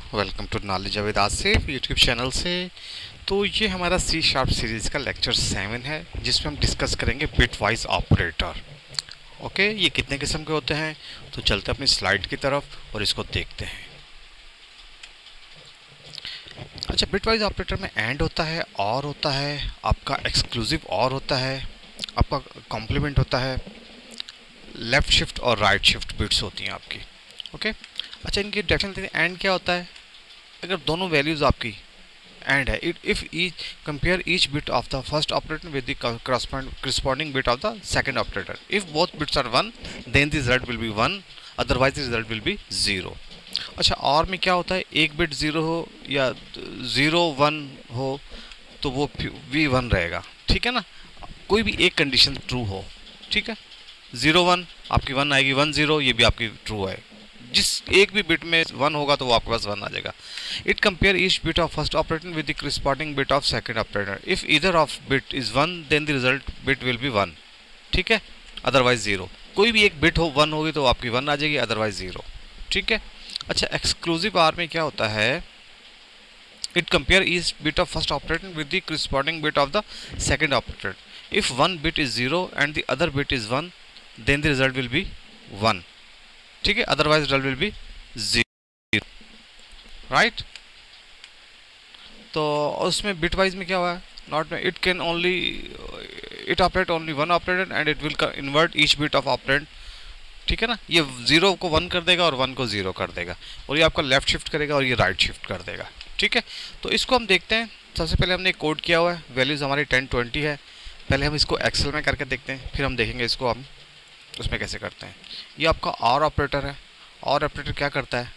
Welcome to knowledge avid Asif YouTube channel से। तो ये हमारा सी शार्प सीरीज़ का लेक्चर 7 है, जिसमें हम डिस्कस करेंगे बिट वाइज ऑपरेटर। ओके, ये कितने किस्म के होते हैं, तो चलते हैं अपनी स्लाइड की तरफ और इसको देखते हैं। अच्छा, बिट वाइज ऑपरेटर में एंड होता है, और होता है, आपका एक्सक्लूसिव और होता है, आपका कॉम्प्लीमेंट होता है, लेफ़्ट शिफ्ट और राइट शिफ्ट बिट्स होती हैं आपकी। ओके, अच्छा, इनकी डेफिनेटली एंड क्या होता है? अगर दोनों वैल्यूज़ आपकी एंड है, it if each compare each bit of the first operator with the corresponding bit of the second operator. If both bits are 1, then the result will be 1, otherwise the result will be 0. अच्छा, और में क्या होता है? एक bit 0 हो या 0 1 हो तो वो भी 1 रहेगा, ठीक है ना। कोई भी एक कंडीशन ट्रू हो, ठीक है। 0 1 आपकी 1 आएगी, 1 0 ये भी आपकी ट्रू है। जिस एक भी बिट में 1 होगा तो वो आपके पास 1 आ जाएगा। It compare each bit of first operator with the corresponding bit of second operator. If either of bit is 1 then the result bit will be 1, ठीक है, अदरवाइज 0। कोई भी एक बिट हो 1 होगी तो आपकी 1 आ जाएगी, अदरवाइज 0, ठीक है। अच्छा, एक्सक्लूसिव आर में क्या होता है? It compare each bit of first operator with the corresponding bit of the second operator. If one bit is 0 and the other bit is 1 then the result will be 1, ठीक है, otherwise result will be 0, right. तो उसमें bit wise में क्या हुआ है? Not में it can only it operate only one operator and it will invert each bit of operand, ठीक है ना। ये 0 को 1 कर देगा और 1 को 0 कर देगा, और ये आपका लेफ्ट शिफ्ट करेगा और ये राइट शिफ्ट कर देगा, ठीक है। तो इसको हम देखते हैं। सबसे पहले हमने कोड किया हुआ है, वैल्यूज़ हमारी 10 20 है। पहले हम इसको एक्सेल में करके देखते हैं, फिर हम देखेंगे इसको हम उसमें कैसे करते हैं। ये आपका और ऑपरेटर है। और ऑपरेटर क्या करता है?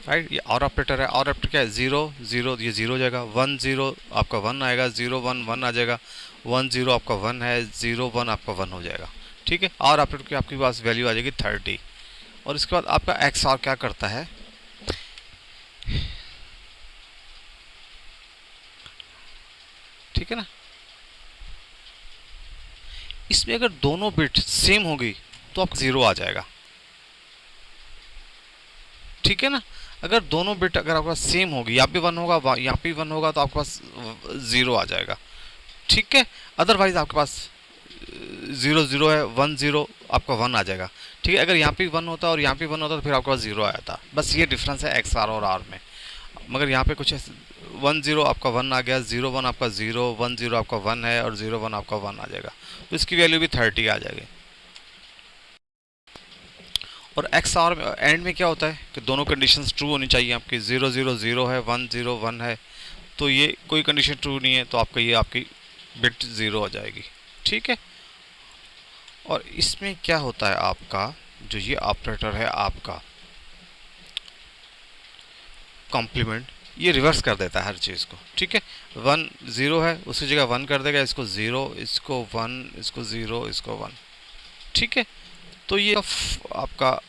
राइट, ये और ऑपरेटर है। और ऑपरेटर क्या है? 0 0 ये 0 हो जाएगा, 1 0 आपका 1 आएगा, 0 1 1 आ जाएगा, 1 0 आपका 1 है, 0 1 आपका 1 हो जाएगा, ठीक है। और ऑपरेटर की आपके पास वैल्यू आ जाएगी 30। और इसके बाद आपका एक्स और क्या करता है? ठीक है ना। इसमें अगर दोनों बिट सेम होगी तो आपका 0 आ जाएगा, ठीक है ना। अगर दोनों बिट अगर आपके पास सेम होगी, यहाँ पे 1 होगा यहाँ पे 1 होगा, तो आपके पास 0 आ जाएगा, ठीक है। अदरवाइज आपके पास 0 0 है, 1 0 आपका 1 आ जाएगा, ठीक है। अगर यहाँ पे 1 होता और यहाँ पे 1 होता तो फिर आपके पास 0 आया था। बस ये डिफरेंस है एक्स आर और आर में। मगर यहाँ पे कुछ 1 0 आपका 1 आ गया, 0 1 आपका 0, 1 0 आपका 1 है और 0 1 आपका 1 आ जाएगा, तो इसकी वैल्यू भी 30 आ जाएगी। और एक्स आर एंड में क्या होता है कि दोनों कंडीशंस ट्रू होनी चाहिए आपकी। 0 0 0 है, 1 0 1 है, तो ये कोई कंडीशन ट्रू नहीं है तो आपका ये आपकी बिट 0 हो जाएगी, ठीक है। और इसमें क्या होता है आपका, जो ये ऑपरेटर है आपका कॉम्प्लीमेंट, ये रिवर्स कर देता है हर चीज़ को, ठीक है। 1 0 है, उसकी जगह 1 कर देगा, इसको 0 इसको 1 इसको 0 इसको 1, ठीक है। तो ये आपका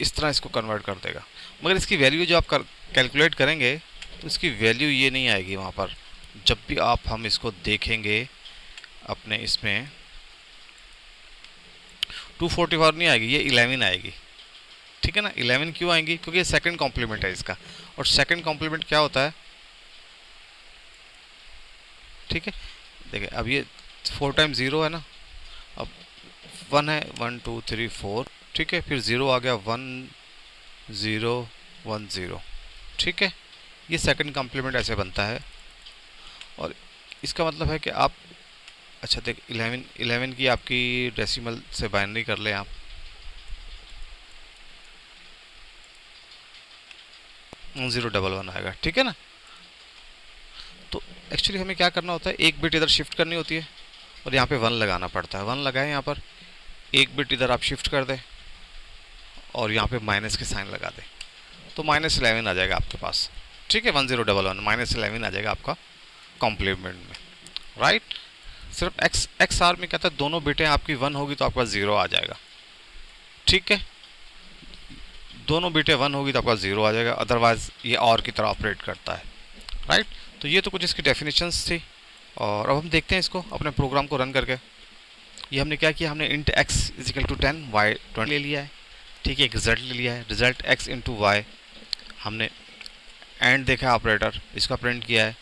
इस तरह इसको कन्वर्ट कर देगा। मगर इसकी वैल्यू जो आप कैलकुलेट करेंगे तो इसकी वैल्यू ये नहीं आएगी वहाँ पर। जब भी हम इसको देखेंगे अपने इसमें 244 नहीं आएगी, ये 11 आएगी, ठीक है ना। 11 क्यों आएंगी? क्योंकि ये सेकंड कॉम्प्लीमेंट है इसका, और सेकंड कॉम्प्लीमेंट क्या होता है, ठीक है। देखिए अब ये 4 टाइम्स 0 है ना, अब 1 है, 1 2 3 4, ठीक है। फिर 0 आ गया, 1 0 1 0, ठीक है। ये सेकंड कॉम्प्लीमेंट ऐसे बनता है। और इसका मतलब है कि आप, अच्छा देख, 11 की आपकी डेसिमल से बाइनरी कर लें आप, 1011 आएगा, ठीक है ना। तो एक्चुअली हमें क्या करना होता है, एक बिट इधर शिफ्ट करनी होती है और यहाँ पे 1 लगाना पड़ता है। 1 लगाएं यहाँ पर, एक बिट इधर आप शिफ्ट कर दें और यहाँ पे माइनस के साइन लगा दें, तो -11 आ जाएगा आपके पास, ठीक है। 1011 -11 आ जाएगा आपका कॉम्प्लीमेंट में, राइट। सिर्फ एक्स आर में कहता है दोनों बिटें आपकी 1 होगी तो आपका 0 आ जाएगा, ठीक है। दोनों बिटें 1 होगी तो आपका 0 आ जाएगा, अदरवाइज ये और की तरह ऑपरेट करता है, राइट। तो ये तो कुछ इसकी डेफिनेशंस थी। और अब हम देखते हैं इसको अपने प्रोग्राम को रन करके। ये हमने क्या किया, हमने इंट x = 10 y 20 ले लिया है, ठीक है, एक रिजल्ट ले लिया है, रिजल्ट x इंटू वाई, हमने एंड देखा है ऑपरेटर, इसका प्रिंट किया है,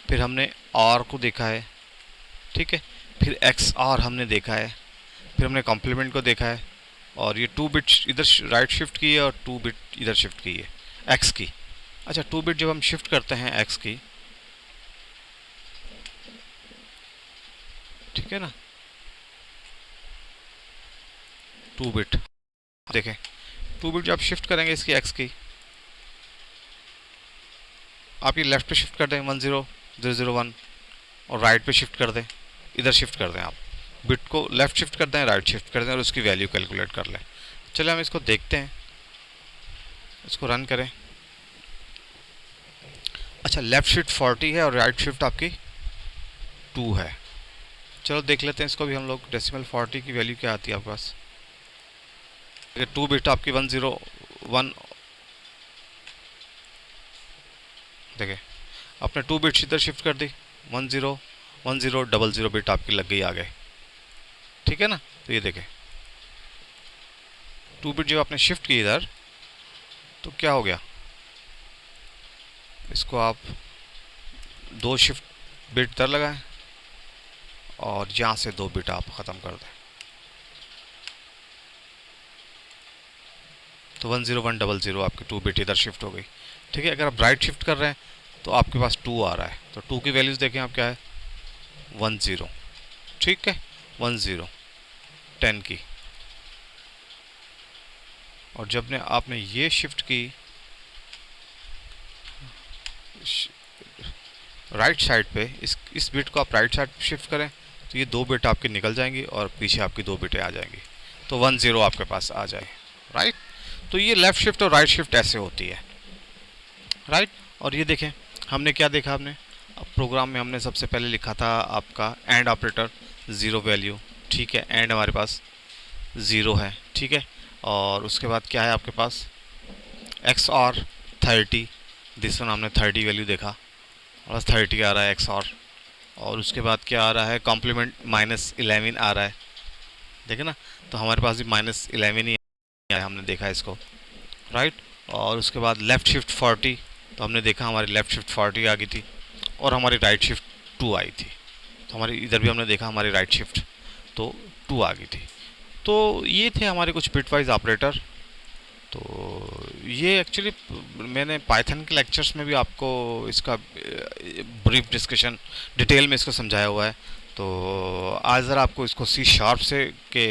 फिर हमने और को देखा है, ठीक है, फिर एक्स और हमने देखा है, फिर हमने कॉम्प्लीमेंट को देखा है, और ये 2 बिट इधर राइट शिफ्ट की है और 2 बिट इधर शिफ्ट की है एक्स की। अच्छा, 2 बिट जब हम शिफ्ट करते हैं एक्स की, ठीक है ना, 2 बिट देखें, 2 बिट जब शिफ्ट करेंगे इसकी एक्स की, आप ये लेफ्ट पे शिफ्ट कर दें 10001 और राइट पे शिफ्ट कर दें, इधर शिफ्ट कर दें, आप बिट को लेफ्ट शिफ्ट कर दें, राइट शिफ्ट कर दें और उसकी वैल्यू कैलकुलेट कर लें। चलिए हम इसको देखते हैं, इसको रन करें। अच्छा, लेफ्ट शिफ्ट 40 है और राइट शिफ्ट आपकी 2 है। चलो देख लेते हैं इसको भी हम लोग, डेसिमल 40 की वैल्यू क्या आती है आपके पास। 2 बिट आपकी 101, देखिए आपने 2 बिट्स इधर शिफ्ट कर दी, 101000 बिट आपकी लग गई आगे, ठीक है ना। तो ये देखें 2 बिट जब आपने शिफ्ट की इधर, तो क्या हो गया, इसको आप 2 शिफ्ट बिट इधर लगाएं और यहाँ से 2 बिट आप ख़त्म कर दें, तो 10100 आपकी 2 बिट इधर शिफ्ट हो गई, ठीक है। अगर आप राइट शिफ्ट कर रहे हैं तो आपके पास 2 आ रहा है, तो 2 की वैल्यूज़ देखें आप क्या है, 10, ठीक है, 10 10 की। और जब ने आपने ये शिफ्ट की राइट साइड पे, इस बिट को आप राइट साइड शिफ्ट करें तो ये 2 बिट आपकी निकल जाएंगी और पीछे आपकी 2 बिटें आ जाएंगी, तो 10 आपके पास आ जाए, राइट। तो ये लेफ़्ट शिफ्ट और राइट शिफ्ट ऐसे होती है, राइट। और ये देखें हमने क्या देखा, हमने अब प्रोग्राम में हमने सबसे पहले लिखा था आपका एंड ऑपरेटर, 0 वैल्यू, ठीक है, एंड हमारे पास 0 है, ठीक है। और उसके बाद क्या है आपके पास, एक्स और 30, दिस वन हमने 30 वैल्यू देखा, और 30 आ रहा है एक्स और उसके बाद क्या आ रहा है, कॉम्प्लीमेंट -11 आ रहा है, देखे ना। तो हमारे पास भी -11 ही आया, हमने देखा इसको, राइट। और उसके बाद लेफ़्ट शिफ्ट 40, तो हमने देखा हमारी लेफ़्ट शिफ्ट 40 आ गई थी और हमारी राइट शिफ्ट 2 आई थी, तो हमारी इधर भी हमने देखा हमारी राइट शिफ्ट तो 2 आ गई थी। तो ये थे हमारे कुछ बिटवाइज ऑपरेटर। तो ये एक्चुअली मैंने पाइथन के लेक्चर्स में भी आपको इसका ब्रीफ डिस्कशन डिटेल में इसको समझाया हुआ है। तो आज ज़रा आपको इसको सी शार्प से के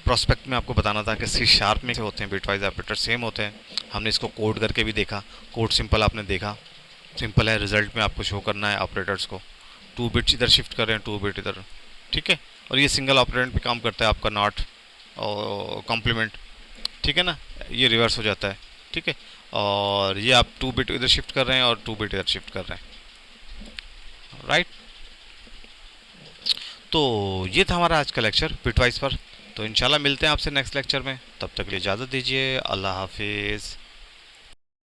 प्रोस्पेक्ट में आपको बताना था कि सी शार्प में से होते हैं बिटवाइज ऑपरेटर, सेम होते हैं। हमने इसको कोड करके भी देखा, कोड सिंपल आपने देखा, सिंपल है, रिजल्ट में आपको शो करना है ऑपरेटर्स को, 2 बिट्स इधर शिफ्ट कर रहे हैं, 2 बिट इधर, ठीक है। और ये सिंगल ऑपरेंड पे काम करता है आपका नॉट और कॉम्प्लीमेंट, ठीक है ना, ये रिवर्स हो जाता है, ठीक है। और ये आप 2 बिट इधर शिफ्ट कर रहे हैं और 2 बिट इधर शिफ्ट कर रहे हैं, राइट। तो ये था हमारा आज का लेक्चर बिटवाइज पर। तो इंशाल्लाह मिलते हैं आपसे नेक्स्ट लेक्चर में, तब तक के लिए इजाज़त दीजिए, अल्लाह हाफिज़।